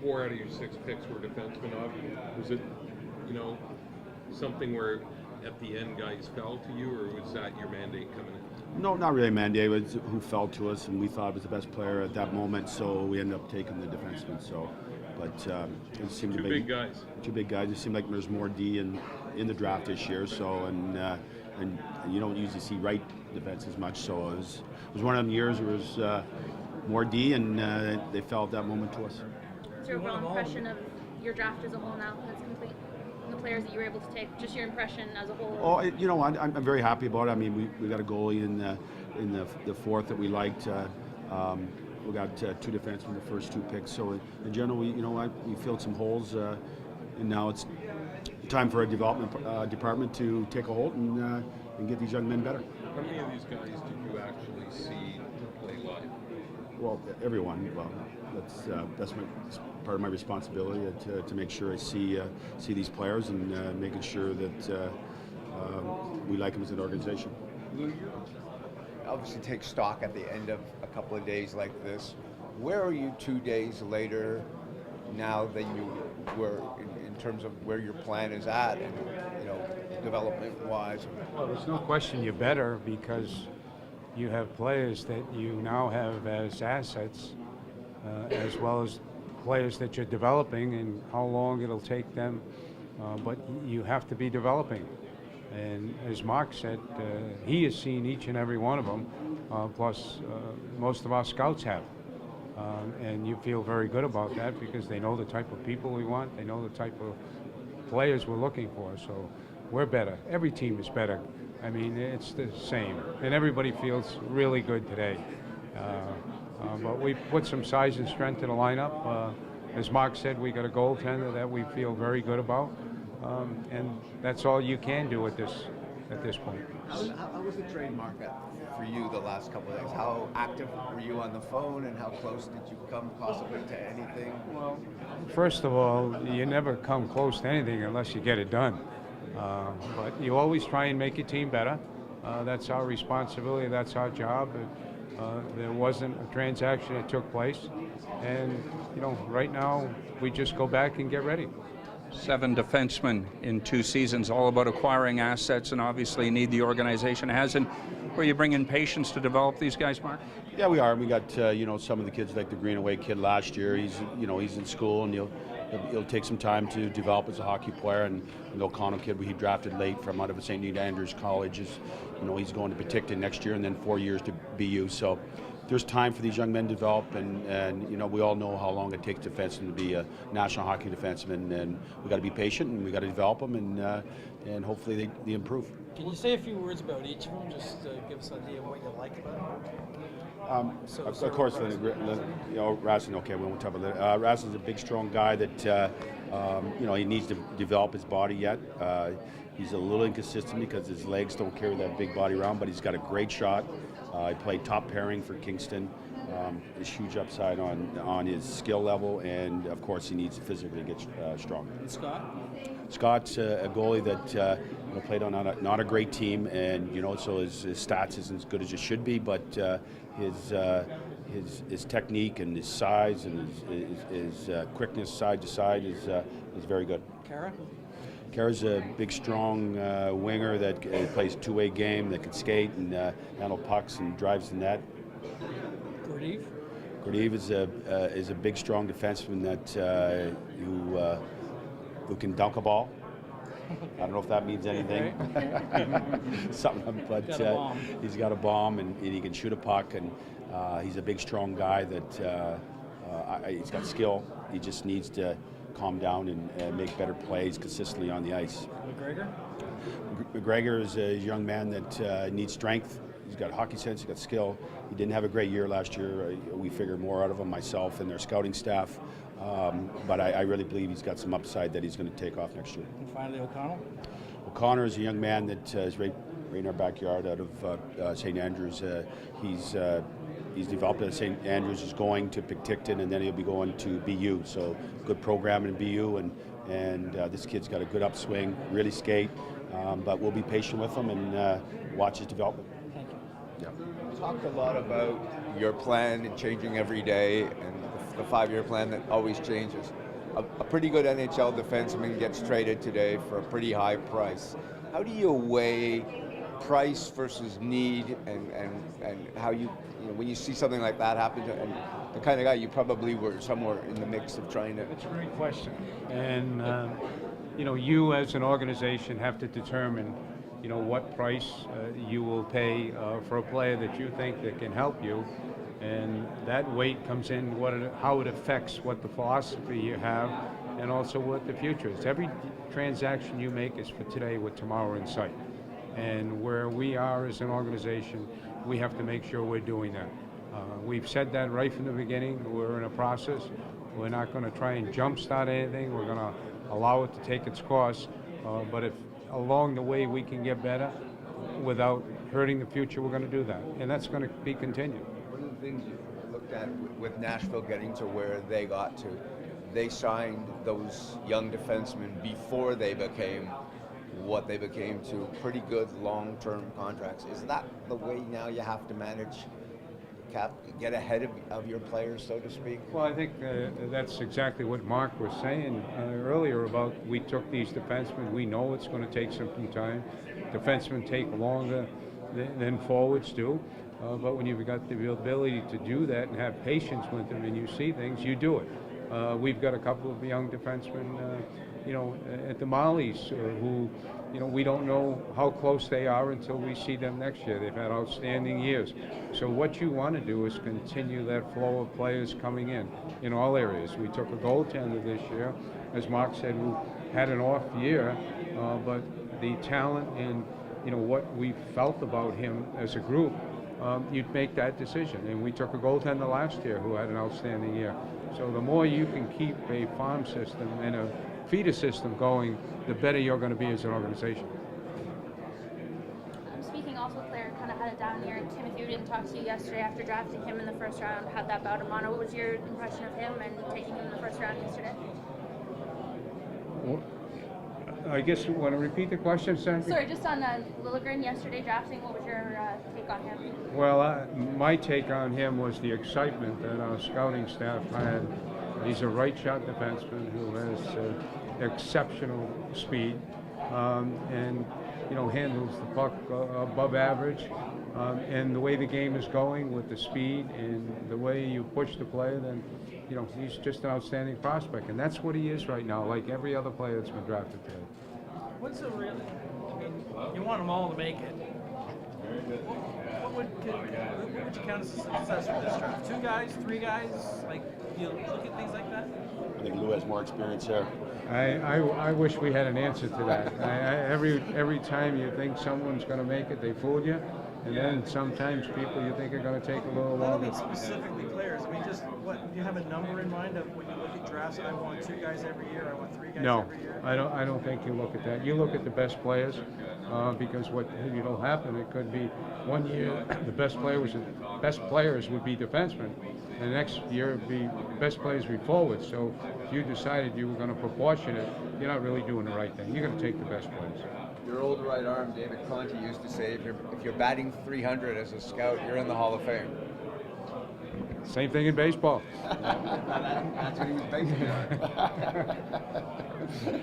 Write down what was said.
4 out of your 6 picks were defensemen. Was it, something where at the end guys fell to you, or was that your mandate coming in? No, not really a mandate. It was who fell to us, and we thought it was the best player at that moment, so we ended up taking the defenseman. So, but it seemed Two to be big guys. Two big guys. It seemed like there's more D in the draft this year. So, and you don't usually see right defense as much. So it was one of them years where it was more D, and they fell at that moment to us. What's your overall impression of your draft as a whole now that's complete? And the players that you were able to take, just your impression as a whole? Oh, I'm very happy about it. I mean, we got a goalie in the fourth that we liked. We got 2 defensemen in the first 2 picks. So in general, we filled some holes, and now it's time for a development department to take a hold and get these young men better. How many of these guys did you actually see play live? Well, everyone. Well, that's part of my responsibility to make sure I see these players and making sure that we like them as an organization. Obviously take stock at the end of a couple of days like this. Where are you 2 days later now than you were in terms of where your plan is at and development-wise? Well, there's no question you're better because you have players that you now have as assets as well as players that you're developing and how long it'll take them, but you have to be developing. And as Mark said, he has seen each and every one of them, plus most of our scouts have. And you feel very good about that because they know the type of people we want, they know the type of players we're looking for. So we're better. Every team is better. I mean, it's the same. And everybody feels really good today. But we put some size and strength in the lineup. As Mark said, we got a goaltender that we feel very good about. And that's all you can do at this point. How was the trade market for you the last couple of days? How active were you on the phone, and how close did you come possibly to anything? Well, first of all, you never come close to anything unless you get it done. But you always try and make your team better. That's our responsibility. That's our job. There wasn't a transaction that took place. And, right now we just go back and get ready. 7 defensemen in 2 seasons, all about acquiring assets, and obviously need the organization has. And were you bringing patience to develop these guys, Mark? Yeah, we are. We got some of the kids like the Greenaway kid last year. He's in school and he'll take some time to develop as a hockey player. And the O'Connell kid he drafted late from out of St. Andrews College is he's going to Penticton next year and then 4 years to BU. So there's time for these young men to develop, and we all know how long it takes defensemen to be a national hockey defenseman, and we got to be patient and we got to develop them, and hopefully they improve. Can you say a few words about each of them, just to give us an idea of what you like about them? Of course, Rasmussen. Okay, we won't talk about that. Rasmussen's a big, strong guy that he needs to develop his body yet. He's a little inconsistent because his legs don't carry that big body around, but he's got a great shot. He played top pairing for Kingston. There's huge upside on his skill level, and of course he needs to physically get stronger. And Scott? Scott's a goalie that played on not a great team, and so his stats isn't as good as it should be, but his technique and his size and his quickness side to side is very good. Kara? Kara's a big, strong winger that plays two-way game, that can skate and handle pucks and drives the net. Gordeev? Gordeev is a big, strong defenseman that who can dunk a ball. I don't know if that means anything. Something, but he's got a bomb and he can shoot a puck, and he's a big, strong guy that he's got skill. He just needs to calm down and make better plays consistently on the ice. McGregor? McGregor is a young man that needs strength. He's got hockey sense, he's got skill. He didn't have a great year last year. We figured more out of him, myself and their scouting staff. But I really believe he's got some upside that he's going to take off next year. And finally, O'Connell? O'Connor is a young man that is right in our backyard out of St. Andrews. He's developed at St. Andrews, is going to Penticton, and then he'll be going to BU. So good program in BU, and this kid's got a good upswing, really skate, but we'll be patient with him and watch his development. Thank you. Yeah. You talked a lot about your plan and changing every day and the the 5-year plan that always changes. A pretty good NHL defenseman gets traded today for a pretty high price. How do you weigh price versus need, and how you know, when you see something like that happen, and the kind of guy you probably were somewhere in the mix of trying to... It's a great question. And, you know, you as an organization have to determine, you know, what price you will pay for a player that you think that can help you. And that weight comes in how it affects what the philosophy you have and also what the future is. Every transaction you make is for today with tomorrow in sight. And where we are as an organization, we have to make sure we're doing that. We've said that right from the beginning. We're in a process. We're not going to try and jumpstart anything. We're going to allow it to take its course. But if along the way we can get better without hurting the future, we're going to do that. And that's going to be continued. One of the things you looked at with Nashville getting to where they got to, they signed those young defensemen before they became what they became to pretty good long-term contracts. Is that the way now you have to manage the cap, get ahead of your players, so to speak? Well, I think that's exactly what Mark was saying earlier about we took these defensemen. We know it's going to take some time. Defensemen take longer than forwards do. But when you've got the ability to do that and have patience with them and you see things, you do it. We've got a couple of young defensemen, you know, at the Mollies who, you know, we don't know how close they are until we see them next year. They've had outstanding years. So what you want to do is continue that flow of players coming in all areas. We took a goaltender this year. As Mark said, we had an off year, but the talent and, you know, what we felt about him as a group, you'd make that decision. And we took a goaltender last year who had an outstanding year. So the more you can keep a farm system and a feeder system going, the better you're going to be as an organization. Speaking also, the player kind of had it down here, and Timothy didn't talk to you yesterday after drafting him in the first round, had that bout of mono. What was your impression of him and taking him in the first round yesterday? Well, I guess you want to repeat the question, Sandra? Sorry, just on Liljegren yesterday drafting, what was your take on him? Well, my take on him was the excitement that our scouting staff had. He's a right-shot defenseman who has exceptional speed and, you know, handles the puck above average. And the way the game is going with the speed and the way you push the player, then, you know, he's just an outstanding prospect. And that's what he is right now, like every other player that's been drafted today. What's the real? I mean, you want them all to make it. What would you count as a success for this draft? 2 guys, 3 guys? Like, you look at things like that? I think Lou has more experience there. I wish we had an answer to that. Every time you think someone's going to make it, they fool you. And then sometimes people you think are going to take a little I don't longer. mean specifically players. I mean, just what, do you have a number in mind of when you look at drafts? I want 2 guys every year. I want 3 guys every year. No, I don't think you look at that. You look at the best players because what it'll happen, it could be one year the best players would be defensemen, and the next year it'd be best players would be forwards. So if you decided you were going to proportion it, you're not really doing the right thing. You're going to take the best players. Your old right arm, David Conti, used to say, if you're batting 300 as a scout, you're in the Hall of Fame. Same thing in baseball. That's what he was basing it on.